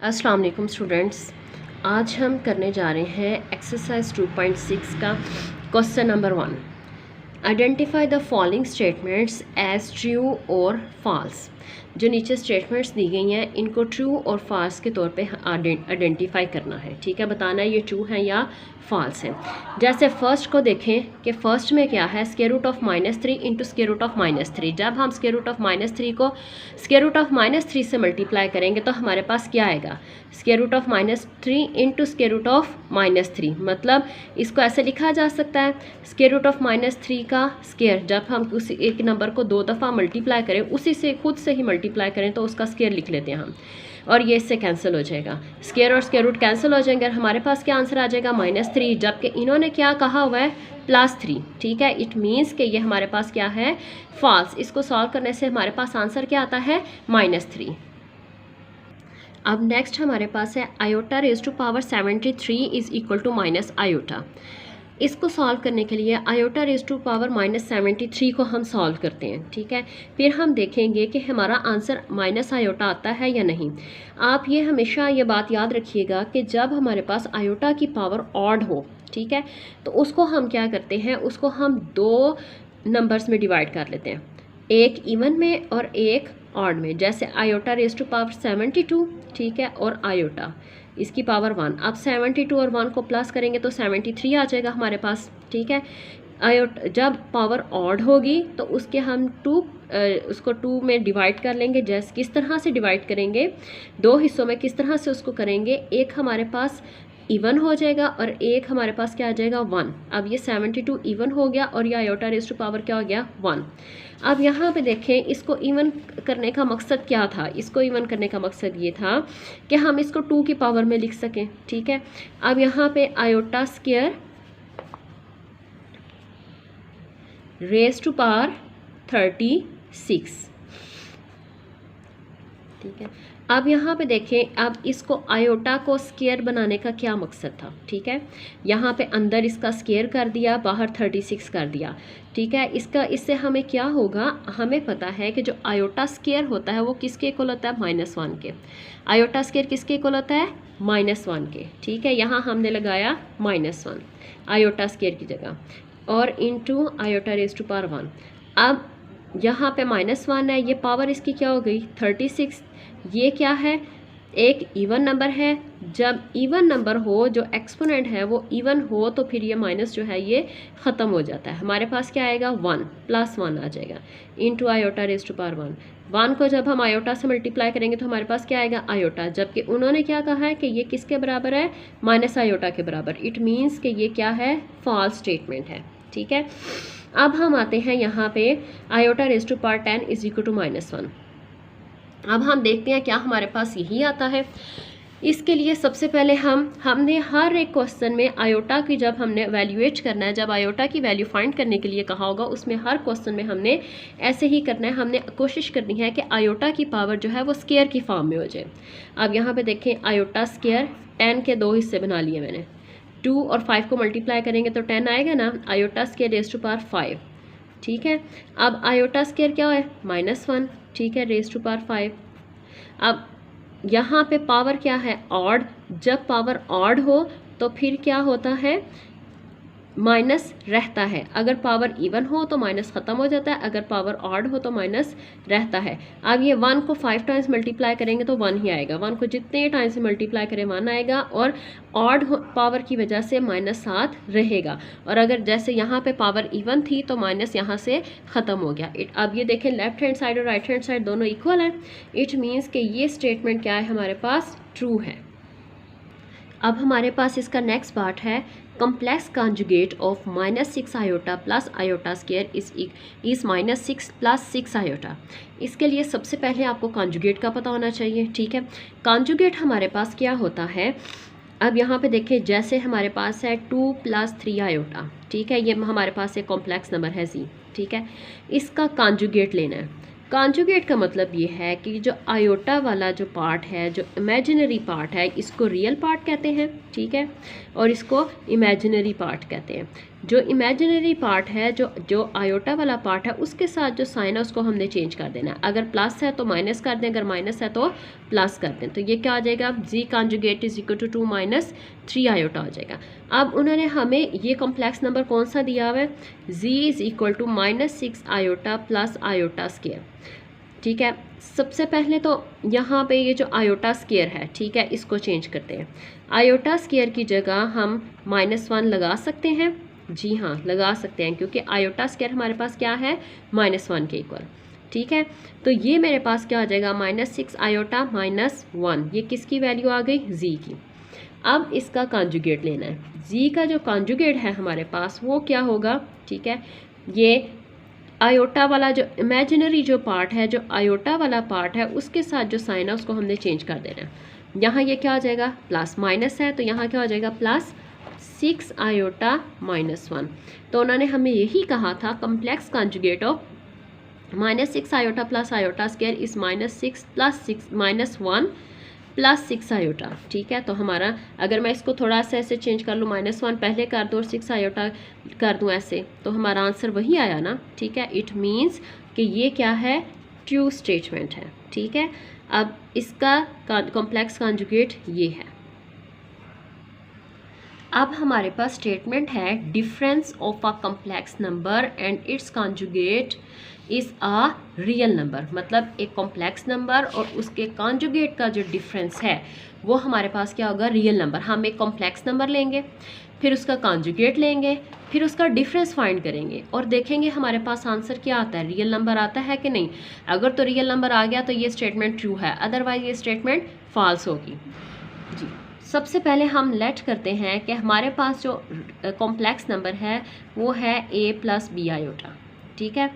अस्सलाम वालेकुम स्टूडेंट्स, आज हम करने जा रहे हैं एक्सरसाइज 2.6 का question number 1। Identify the following statements as true और फॉल्स। जो नीचे स्टेटमेंट्स दी गई हैं इनको ट्रू और फॉल्स के तौर पे आइडेंटिफाई करना है। ठीक है, बताना है ये ट्रू है या फॉल्स है। जैसे फर्स्ट को देखें कि फर्स्ट में क्या है, square root of -3 into square root of -3। जब हम स्क्वायर रूट ऑफ -3 को स्क्वायर रूट ऑफ -3 से मल्टीप्लाई करेंगे तो हमारे पास क्या आएगा, square root of -3 into square root of -3। मतलब इसको ऐसे लिखा जा सकता है, स्क्वायर रूट ऑफ -3 का स्क्वायर जब हम उसी एक नंबर को 2 दफ़ा मल्टीप्लाई करें, उसी से खुद से ही मल्टीप्लाई करें तो उसका स्क्वायर लिख लेते हैं हम, और ये इससे कैंसिल हो जाएगा। स्क्वायर और स्क्वायर रूट कैंसिल हो जाएंगे और हमारे पास क्या आंसर आ जाएगा, -3। जबकि इन्होंने क्या कहा हुआ है, +3। ठीक है, इट मीन्स कि ये हमारे पास क्या है, फॉल्स। इसको सॉल्व करने से हमारे पास आंसर क्या आता है, -3। अब नेक्स्ट हमारे पास है iota raise to power 73 is equal to minus iota. इसको सॉल्व करने के लिए आयोटा रेज़ टू पावर -73 को हम सॉल्व करते हैं। ठीक है, फिर हम देखेंगे कि हमारा आंसर माइनस आयोटा आता है या नहीं। आप ये हमेशा ये बात याद रखिएगा कि जब हमारे पास आयोटा की पावर ऑड हो, ठीक है, तो उसको हम क्या करते हैं, उसको हम 2 नंबर्स में डिवाइड कर लेते हैं, एक इवन में और एक ऑड में। जैसे आयोटा रेज़ टू पावर 72, ठीक है, और आयोटा इसकी पावर 1। अब 72 और 1 को प्लस करेंगे तो 73 आ जाएगा हमारे पास। ठीक है, आयोटा जब पावर ऑड होगी तो उसके हम उसको 2 में डिवाइड कर लेंगे। जैसे किस तरह से डिवाइड करेंगे, 2 हिस्सों में किस तरह से उसको करेंगे, एक हमारे पास इवन हो जाएगा और एक हमारे पास क्या आ जाएगा, 1। अब ये 72 इवन हो गया और ये आयोटा रेज़ टू पावर क्या हो गया, 1। अब यहाँ पे देखें, इसको इवन करने का मकसद क्या था, इसको इवन करने का मकसद ये था कि हम इसको 2 की पावर में लिख सकें। ठीक है, अब यहाँ पे iota square raise to power 36। ठीक है, अब यहाँ पे देखें, अब इसको आयोटा को स्क्वायर बनाने का क्या मकसद था। ठीक है, यहाँ पे अंदर इसका स्क्वायर कर दिया, बाहर 36 कर दिया। ठीक है, इससे हमें क्या होगा, हमें पता है कि जो आयोटा स्क्वायर होता है वो किसके इक्वल होता है, -1 के। आयोटा स्क्वायर किसके इक्वल होता है, -1 के। ठीक है, यहाँ हमने लगाया -1 आयोटा स्क्वायर की जगह और into iota raise to power 1। अब यहाँ पे -1 है, ये पावर इसकी क्या हो गई, 36। ये क्या है, एक इवन नंबर है। जब इवन नंबर हो, जो एक्सपोनेंट है वो इवन हो, तो फिर ये माइनस जो है ये ख़त्म हो जाता है। हमारे पास क्या आएगा, 1 + 1 आ जाएगा into iota raise to power 1। 1 को जब हम आयोटा से मल्टीप्लाई करेंगे तो हमारे पास क्या आएगा, आयोटा। जबकि उन्होंने क्या कहा है कि ये किसके बराबर है, माइनस आयोटा के बराबर। इट मीन्स कि ये क्या है, फॉल्स स्टेटमेंट है। ठीक है, अब हम आते हैं यहाँ पे iota raise to power 10 is equal to -1। अब हम देखते हैं क्या हमारे पास यही आता है। इसके लिए सबसे पहले हमने हर एक क्वेश्चन में आयोटा की जब हमने एवेल्यूएट करना है, जब आयोटा की वैल्यू फाइंड करने के लिए कहा होगा, उसमें हर क्वेश्चन में हमने ऐसे ही करना है। हमने कोशिश करनी है कि आयोटा की पावर जो है वो स्क्वायर की फॉर्म में हो जाए। अब यहाँ पे देखें, आयोटा स्क्वायर 10 के 2 हिस्से बना लिए मैंने, 2 और 5 को मल्टीप्लाई करेंगे तो 10 आएगा ना। Iota square raise to power 5। ठीक है, अब आयोटा स्क्वायर क्या है, -1। ठीक है, रेज़ टू पावर 5। अब यहाँ पे पावर क्या है, ऑड। जब पावर ऑड हो तो फिर क्या होता है, माइनस रहता है। अगर पावर इवन हो तो माइनस ख़त्म हो जाता है, अगर पावर ऑड हो तो माइनस रहता है। अब ये 1 को 5 टाइम्स मल्टीप्लाई करेंगे तो 1 ही आएगा। 1 को जितने टाइम से मल्टीप्लाई करें 1 आएगा, और ऑड पावर की वजह से -7 रहेगा। और अगर जैसे यहाँ पे पावर इवन थी तो माइनस यहाँ से ख़त्म हो गया। अब ये देखें, लेफ्ट हैंड साइड और राइट हैंड साइड दोनों इक्वल हैं। इट मीन्स कि ये स्टेटमेंट क्या है, हमारे पास ट्रू है। अब हमारे पास इसका नेक्स्ट पार्ट है, complex conjugate of -6 iota plus iota square is -6 + 6 iota। इसके लिए सबसे पहले आपको कॉन्जुगेट का पता होना चाहिए। ठीक है, कॉन्जुगेट हमारे पास क्या होता है, अब यहाँ पे देखें, जैसे हमारे पास है 2 + 3 iota। ठीक है, ये हमारे पास एक कॉम्प्लेक्स नंबर है z। ठीक है, इसका कॉन्जुगेट लेना है। कॉन्जुगेट का मतलब ये है कि जो आयोटा वाला जो पार्ट है, जो इमेजिनरी पार्ट है, इसको रियल पार्ट कहते हैं। ठीक है, और इसको इमेजिनरी पार्ट कहते हैं। जो इमेजिनरी पार्ट है, जो आयोटा वाला पार्ट है, उसके साथ जो साइन है उसको हमने चेंज कर देना है। अगर प्लस है तो माइनस कर दें, अगर माइनस है तो प्लस कर दें। तो ये क्या आ जाएगा, z conjugate is equal to 2 minus 3 iota हो जाएगा। अब उन्होंने हमें ये कॉम्प्लेक्स नंबर कौन सा दिया हुआ है, z is equal to -6 iota plus iota square. ठीक है, सबसे पहले तो यहाँ पे ये जो आयोटा स्क्वायर है, ठीक है, इसको चेंज करते हैं। आयोटा स्क्वायर की जगह हम -1 लगा सकते हैं। जी हाँ, लगा सकते हैं, क्योंकि आयोटा स्क्वायर हमारे पास क्या है, -1 के इक्वल। ठीक है, तो ये मेरे पास क्या आ जाएगा, -6 आयोटा -1, ये किसकी वैल्यू आ गई, जी की। अब इसका कॉन्जुगेट लेना है। जी का जो कॉन्जुगेट है हमारे पास वो क्या होगा, ठीक है, ये आयोटा वाला जो इमेजिनरी जो पार्ट है, जो आयोटा वाला पार्ट है, उसके साथ जो साइन है उसको हमने चेंज कर देना है। यहाँ ये क्या हो जाएगा, प्लस माइनस है, तो यहाँ क्या हो जाएगा, +6 आयोटा -1। तो उन्होंने हमें यही कहा था, complex conjugate of -6 iota plus iota square is -6 + 6 -1 + 6 iota. ठीक है, तो हमारा, अगर मैं इसको थोड़ा सा ऐसे चेंज कर लूँ, -1 पहले कर दूँ और 6 आयोटा कर दूँ ऐसे, तो हमारा आंसर वही आया ना। ठीक है, इट मीन्स कि ये क्या है, ट्रू स्टेटमेंट है। ठीक है, अब इसका कॉम्प्लेक्स कॉन्जुगेट ये है। अब हमारे पास स्टेटमेंट है, difference of a complex number and it's conjugate is a real number. मतलब एक कॉम्प्लेक्स नंबर और उसके कॉन्जुगेट का जो डिफरेंस है वो हमारे पास क्या होगा, रियल नंबर। हम एक कॉम्प्लेक्स नंबर लेंगे, फिर उसका कॉन्जुगेट लेंगे, फिर उसका डिफरेंस फाइंड करेंगे और देखेंगे हमारे पास आंसर क्या आता है, रियल नंबर आता है कि नहीं। अगर तो रियल नंबर आ गया तो ये स्टेटमेंट ट्रू है, अदरवाइज ये स्टेटमेंट फॉल्स होगी। जी, सबसे पहले हम लेट करते हैं कि हमारे पास जो कॉम्प्लेक्स नंबर है वो है a + b आयोटा। ठीक है,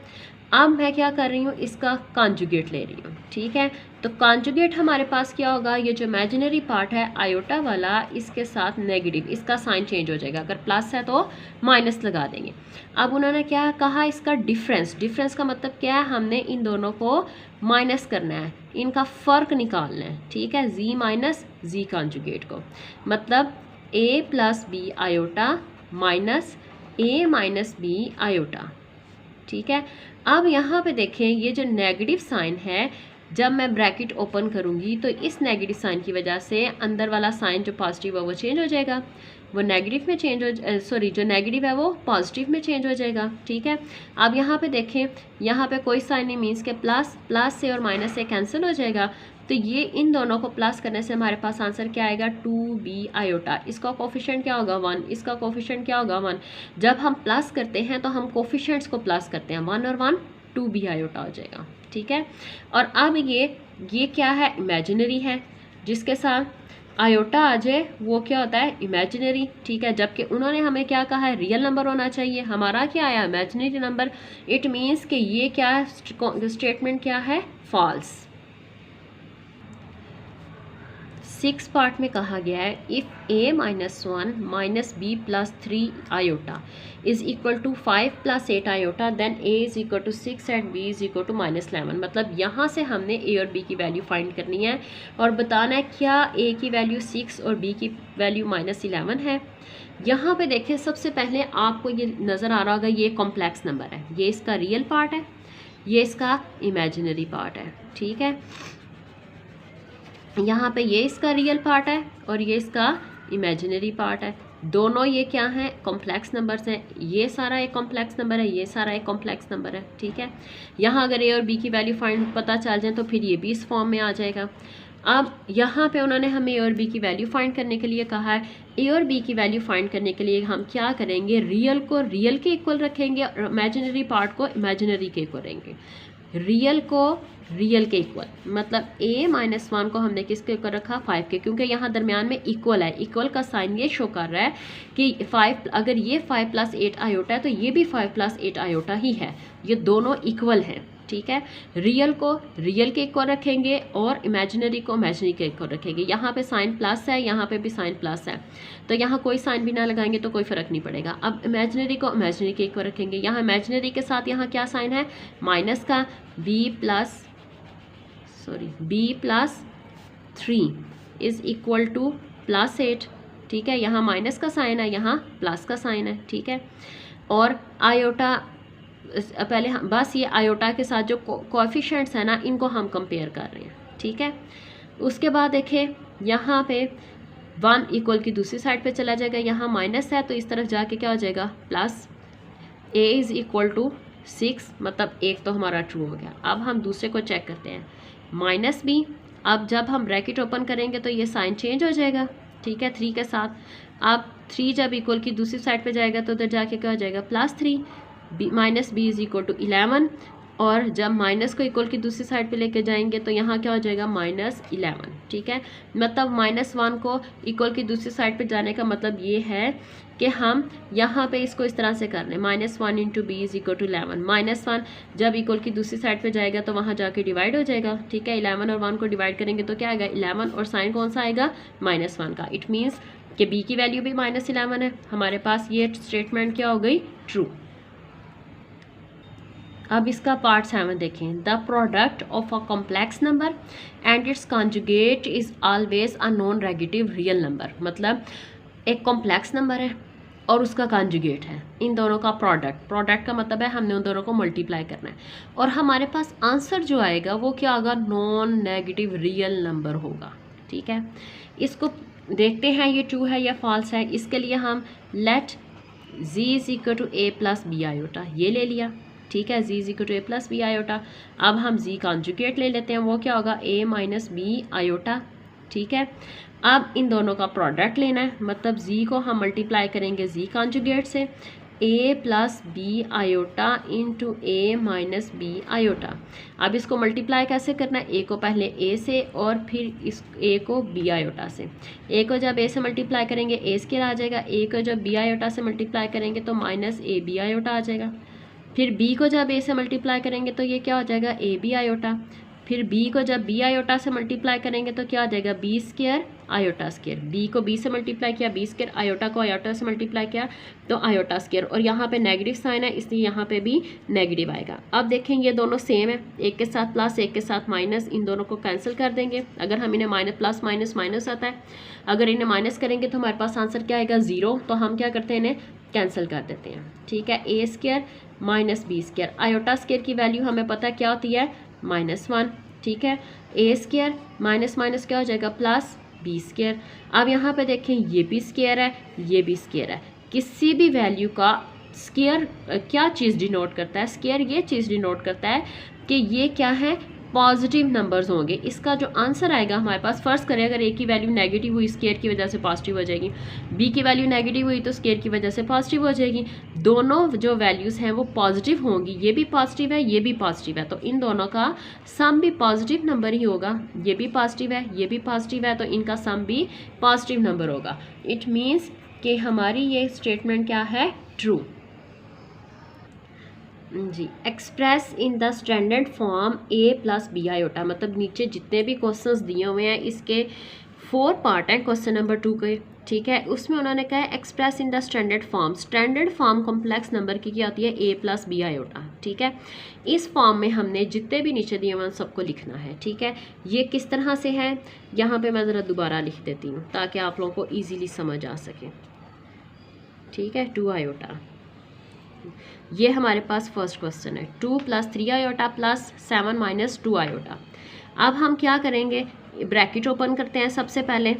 अब मैं क्या कर रही हूँ, इसका कॉन्जुगेट ले रही हूँ। ठीक है, तो कॉन्जुगेट हमारे पास क्या होगा, ये जो इमेजिनरी पार्ट है आयोटा वाला, इसके साथ नेगेटिव, इसका साइन चेंज हो जाएगा। अगर प्लस है तो माइनस लगा देंगे। अब उन्होंने क्या कहा, इसका डिफरेंस का मतलब क्या है, हमने इन दोनों को माइनस करना है, इनका फ़र्क निकालना है। ठीक है, जी माइनस जी कॉन्जुगेट को, मतलब a + b iota minus a - b iota. ठीक है, अब यहाँ पे देखें, ये जो नेगेटिव साइन है, जब मैं ब्रैकेट ओपन करूँगी तो इस नेगेटिव साइन की वजह से अंदर वाला साइन जो पॉजिटिव है वो चेंज हो जाएगा, वो नेगेटिव में चेंज हो, सॉरी, जो नेगेटिव है वो पॉजिटिव में चेंज हो जाएगा। ठीक है, अब यहाँ पे देखें, यहाँ पे कोई साइन नहीं, मीन्स के प्लस से और माइनस से कैंसिल हो जाएगा। तो ये इन दोनों को प्लस करने से हमारे पास आंसर क्या आएगा, 2b आयोटा। इसका कोफिशिएंट क्या होगा, 1, इसका कोफिशिएंट क्या होगा, 1। जब हम प्लस करते हैं तो हम कोफिशिएंट्स को प्लस करते हैं, 1 और 1 2b आयोटा हो जाएगा। ठीक है, और अब ये क्या है, इमेजिनरी है, जिसके साथ आयोटा आ जाए वो क्या होता है, इमेजिनरी। ठीक है, जबकि उन्होंने हमें क्या कहा है, रियल नंबर होना चाहिए, हमारा क्या आया, इमेजिनरी नंबर। इट मीन्स कि ये क्या स्टेटमेंट क्या है, फॉल्स। 6 पार्ट में कहा गया है, if a - 1 - b + 3 iota is equal to 5 + 8 iota, then a is equal to 6 and b is equal to -11। मतलब यहाँ से हमने a और b की वैल्यू फाइंड करनी है और बताना है क्या a की वैल्यू 6 और b की वैल्यू -11 है। यहाँ पे देखें, सबसे पहले आपको ये नज़र आ रहा होगा, ये कॉम्प्लेक्स नंबर है, ये इसका रियल पार्ट है, ये इसका इमेजिनरी पार्ट है। ठीक है, यहाँ पे ये इसका रियल पार्ट है और ये इसका इमेजिनरी पार्ट है। दोनों ये क्या हैं, कॉम्प्लेक्स नंबर्स हैं। ये सारा एक कॉम्प्लेक्स नंबर है, ये सारा एक कॉम्प्लेक्स नंबर है। ठीक है, यहाँ अगर a और b की वैल्यू फाइंड पता चल जाए तो फिर ये भी इस फॉर्म में आ जाएगा। अब यहाँ पे उन्होंने हमें a और b की वैल्यू फाइंड करने के लिए कहा है। a और b की वैल्यू फाइंड करने के लिए हम क्या करेंगे, रियल को रियल के इक्वल रखेंगे और इमेजिनरी पार्ट को इमेजिनरी के इक्वल रखेंगे। रियल को रियल के इक्वल, मतलब a - 1 को हमने किसके इक्वल रखा, 5 के, क्योंकि यहाँ दरमियान में इक्वल है। इक्वल का साइन ये शो कर रहा है कि 5, अगर ये 5 + 8 आयोटा है तो ये भी 5 + 8 आयोटा ही है, ये दोनों इक्वल हैं। ठीक है, रियल को रियल के इक्वल रखेंगे और इमेजिनरी को इमेजिनरी के इक्वल रखेंगे। यहाँ पे साइन प्लस है, यहाँ पे भी साइन प्लस है, तो यहाँ कोई साइन भी ना लगाएंगे तो कोई फ़र्क नहीं पड़ेगा। अब इमेजिनरी को इमेजिनरी के इक्वल रखेंगे। यहाँ इमेजिनरी के साथ यहाँ क्या साइन है, माइनस का, b + 3 इज़ इक्वल टू +8। ठीक है, यहाँ माइनस का साइन है, यहाँ प्लस का साइन है, ठीक है। और आयोटा पहले हम बस ये आयोटा के साथ जो कोएफिशिएंट्स है ना, इनको हम कंपेयर कर रहे हैं, ठीक है। उसके बाद देखिए यहाँ पे 1 इक्वल की दूसरी साइड पे चला जाएगा, यहाँ माइनस है तो इस तरफ जाके क्या हो जाएगा plus. a is equal to 6, मतलब एक तो हमारा ट्रू हो गया। अब हम दूसरे को चेक करते हैं, माइनस b। अब जब हम ब्रैकेट ओपन करेंगे तो ये साइन चेंज हो जाएगा, ठीक है, 3 के साथ। अब 3 जब इक्वल की दूसरी साइड पे जाएगा तो उधर जाके क्या हो जाएगा +3, minus b is equal to 11। और जब माइनस को इक्वल की दूसरी साइड पे लेके जाएंगे तो यहाँ क्या हो जाएगा -11, ठीक है। मतलब -1 को इक्वल की दूसरी साइड पे जाने का मतलब ये है कि हम यहाँ पे इसको इस तरह से कर लें, -1 into B is equal to 11। -1 जब इक्वल की दूसरी साइड पे जाएगा तो वहाँ जाके डिवाइड हो जाएगा, ठीक है। 11 और 1 को डिवाइड करेंगे तो क्या आएगा 11, और साइन कौन सा आएगा -1 का। इट मीन्स कि b की वैल्यू भी -11 है। हमारे पास ये स्टेटमेंट क्या हो गई, ट्रू। अब इसका पार्ट 7 देखें, the product of a complex number and it's conjugate is always a non negative real number. मतलब एक कॉम्प्लेक्स नंबर है और उसका कॉन्जुगेट है, इन दोनों का प्रोडक्ट का मतलब है हमने उन दोनों को मल्टीप्लाई करना है, और हमारे पास आंसर जो आएगा वो क्या होगा, नॉन नेगेटिव रियल नंबर होगा, ठीक है। इसको देखते हैं ये ट्रू है या फॉल्स है। इसके लिए हम let z is equal to a plus B iota ये ले लिया, ठीक है, z is equal to a plus B iota. अब हम z कॉन्जुगेट ले लेते हैं, वो क्या होगा a माइनस बी आयोटा, ठीक है। अब इन दोनों का प्रोडक्ट लेना है, मतलब z को हम मल्टीप्लाई करेंगे z कॉन्जुगेट से, a plus B iota into a minus B iota. अब इसको मल्टीप्लाई कैसे करना है, a को पहले a से और फिर इस a को b आयोटा से। a को जब a से मल्टीप्लाई करेंगे a स्क्वायर आ जाएगा, a को जब b आयोटा से मल्टीप्लाई करेंगे तो माइनस a b आयोटा आ जाएगा। फिर b को जब a से मल्टीप्लाई करेंगे तो ये क्या हो जाएगा a b आयोटा। फिर b को जब b आयोटा से मल्टीप्लाई करेंगे तो क्या हो जाएगा b square iota square. b को b से मल्टीप्लाई किया, b स्क्वायर, आयोटा को आयोटा से मल्टीप्लाई किया तो आयोटा स्क्वायर, और यहाँ पे नेगेटिव साइन है इसलिए यहाँ पे भी नेगेटिव आएगा। अब देखें ये दोनों सेम है, एक के साथ प्लस एक के साथ माइनस, इन दोनों को कैंसिल कर देंगे। अगर हम इन्हें माइनस प्लस माइनस माइनस आता है, अगर इन्हें माइनस करेंगे तो हमारे पास आंसर क्या आएगा 0, तो हम क्या करते हैं इन्हें कैंसिल कर देते हैं, ठीक है। a square minus B square, iota square की वैल्यू हमें पता है क्या होती है -1, ठीक है। a स्क्वायर माइनस माइनस क्या हो जाएगा प्लस बी स्क्वायर। अब यहाँ पे देखें ये भी स्क्वायर है, ये भी स्क्वायर है। किसी भी वैल्यू का स्क्वायर क्या चीज़ डिनोट करता है, स्क्वायर ये चीज़ डिनोट करता है कि ये क्या है, पॉजिटिव नंबर्स होंगे। इसका जो आंसर आएगा हमारे पास, फर्स्ट करें अगर a की वैल्यू नेगेटिव हुई स्क्वायर की वजह से पॉजिटिव हो जाएगी, b की वैल्यू नेगेटिव हुई तो स्क्वायर की वजह से पॉजिटिव हो जाएगी। दोनों जो वैल्यूज़ हैं वो पॉजिटिव होंगी, ये भी पॉजिटिव है ये भी पॉजिटिव है, तो इन दोनों का सम भी पॉजिटिव नंबर ही होगा। ये भी पॉजिटिव है ये भी पॉजिटिव है, तो इनका सम भी पॉजिटिव नंबर होगा। इट मीन्स कि हमारी ये स्टेटमेंट क्या है, ट्रू जी। Express in the standard form a plus B iota, मतलब नीचे जितने भी क्वेश्चंस दिए हुए हैं इसके 4 पार्ट हैं क्वेश्चन नंबर 2 के, ठीक है। उसमें उन्होंने कहा है express in the standard form. Standard form complex number की क्या होती है, a प्लस बी आयोटा, ठीक है। इस फॉर्म में हमने जितने भी नीचे दिए हुए हैं सबको लिखना है, ठीक है। ये किस तरह से है, यहाँ पे मैं ज़रा दोबारा लिख देती हूँ ताकि आप लोगों को ईजीली समझ आ सके, ठीक है। 2 आयोटा, ये हमारे पास फर्स्ट क्वेश्चन है, 2 plus 3 iota plus 7 minus 2 iota. अब हम क्या करेंगे, ब्रैकेट ओपन करते हैं सबसे पहले,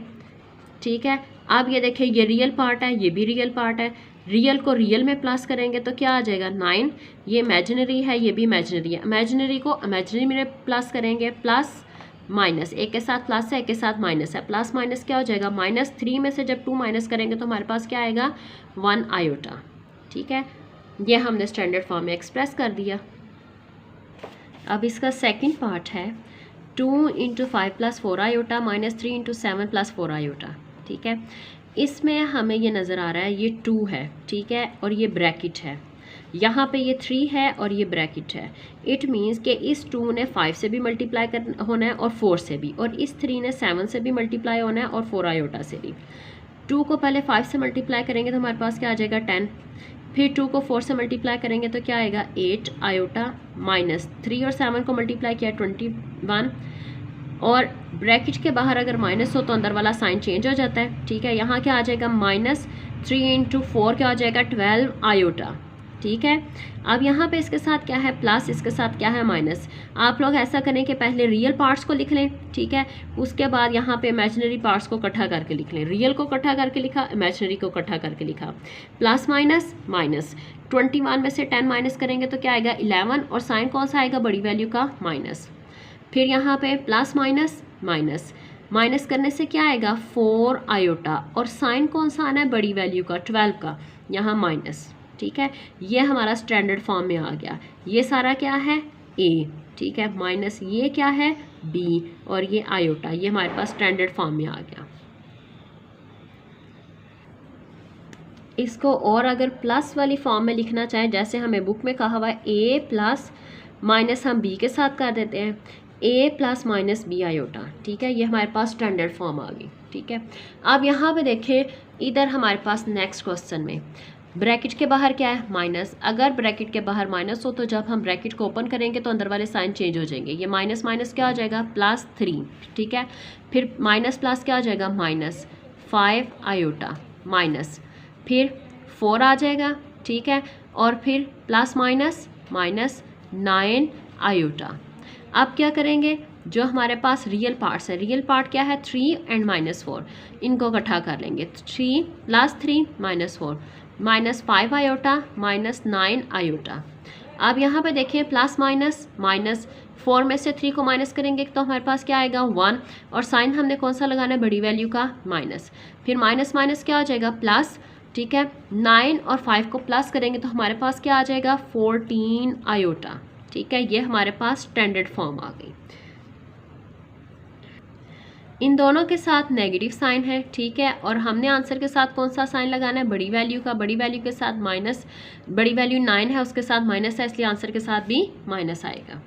ठीक है। अब ये देखिए ये रियल पार्ट है ये भी रियल पार्ट है, रियल को रियल में प्लस करेंगे तो क्या आ जाएगा 9। ये इमेजिनरी है ये भी इमेजिनरी है, इमेजिनरी को इमेजिनरी में प्लस करेंगे, प्लस माइनस, एक के साथ प्लस है एक के साथ माइनस है, प्लस माइनस क्या हो जाएगा -3 में से जब 2 माइनस करेंगे तो हमारे पास क्या आएगा 1 आयोटा, ठीक है। ये हमने स्टैंडर्ड फॉर्म में एक्सप्रेस कर दिया। अब इसका सेकंड पार्ट है 2 into 5 plus 4 iota minus 3 into 7 plus 4 iota, ठीक है। इसमें हमें ये नज़र आ रहा है ये 2 है, ठीक है, और ये ब्रैकेट है, यहाँ पे ये 3 है और ये ब्रैकेट है। इट मीन्स कि इस 2 ने 5 से भी मल्टीप्लाई होना है और 4 से भी, और इस 3 ने 7 से भी मल्टीप्लाई होना है और 4 आयोटा से भी। 2 को पहले 5 से मल्टीप्लाई करेंगे तो हमारे पास क्या आ जाएगा 10, फिर 2 को 4 से मल्टीप्लाई करेंगे तो क्या आएगा 8 आयोटा, माइनस 3 और 7 को मल्टीप्लाई किया 21, और ब्रैकेट के बाहर अगर माइनस हो तो अंदर वाला साइन चेंज हो जाता है, ठीक है। यहाँ क्या आ जाएगा, -3 × 4 क्या हो जाएगा, 12 आयोटा, ठीक है। अब यहाँ पे इसके साथ क्या है प्लस, इसके साथ क्या है माइनस। आप लोग ऐसा करें कि पहले रियल पार्ट्स को लिख लें, ठीक है, उसके बाद यहाँ पे इमेजिनरी पार्ट्स को इकट्ठा करके लिख लें। रियल को इकट्ठा करके लिखा, इमेजिनरी को इकट्ठा करके लिखा। प्लस माइनस माइनस, 21 में से 10 माइनस करेंगे तो क्या आएगा 11, और साइन कौन सा आएगा, बड़ी वैल्यू का माइनस। फिर यहाँ पे प्लस माइनस माइनस, माइनस करने से क्या आएगा 4 आयोटा, और साइन कौन सा आना है, बड़ी वैल्यू का 12 का, यहाँ माइनस, ठीक है। ये हमारा स्टैंडर्ड फॉर्म में आ गया। ये सारा क्या है ए, ठीक है, माइनस ये क्या है बी, और ये आयोटा, ये हमारे पास स्टैंडर्ड फॉर्म में आ गया। इसको और अगर प्लस वाली फॉर्म में लिखना चाहें, जैसे हमें बुक में कहा हुआ है ए प्लस माइनस हम बी के साथ कर देते हैं, ए प्लस माइनस बी आयोटा, ठीक है। ये हमारे पास स्टैंडर्ड फॉर्म आ गई, ठीक है। अब यहाँ पे देखें, इधर हमारे पास नेक्स्ट क्वेश्चन में ब्रैकेट के बाहर क्या है माइनस। अगर ब्रैकेट के बाहर माइनस हो तो जब हम ब्रैकेट को ओपन करेंगे तो अंदर वाले साइन चेंज हो जाएंगे। ये माइनस माइनस क्या हो जाएगा +3, ठीक है। फिर माइनस प्लस क्या हो जाएगा -5 आयोटा माइनस, फिर 4 आ जाएगा, ठीक है, और फिर प्लस माइनस -9 आयोटा। अब क्या करेंगे, जो हमारे पास रियल पार्ट्स है, रियल पार्ट क्या है 3 एंड -4, इनको इकट्ठा कर लेंगे। 3 + 3 -4, -5 आयोटा -9 आयोटा। अब यहाँ पे देखिए प्लस माइनस माइनस, 4 में से 3 को माइनस करेंगे तो हमारे पास क्या आएगा 1, और साइन हमने कौन सा लगाना है, बड़ी वैल्यू का माइनस। फिर माइनस माइनस क्या हो जाएगा प्लस, ठीक है। 9 और 5 को प्लस करेंगे तो हमारे पास क्या आ जाएगा 14 आयोटा, ठीक है। ये हमारे पास स्टैंडर्ड फॉर्म आ गई। इन दोनों के साथ नेगेटिव साइन है, ठीक है, और हमने आंसर के साथ कौन सा साइन लगाना है, बड़ी वैल्यू का। बड़ी वैल्यू के साथ माइनस, बड़ी वैल्यू 9 है, उसके साथ माइनस है, इसलिए आंसर के साथ भी माइनस आएगा।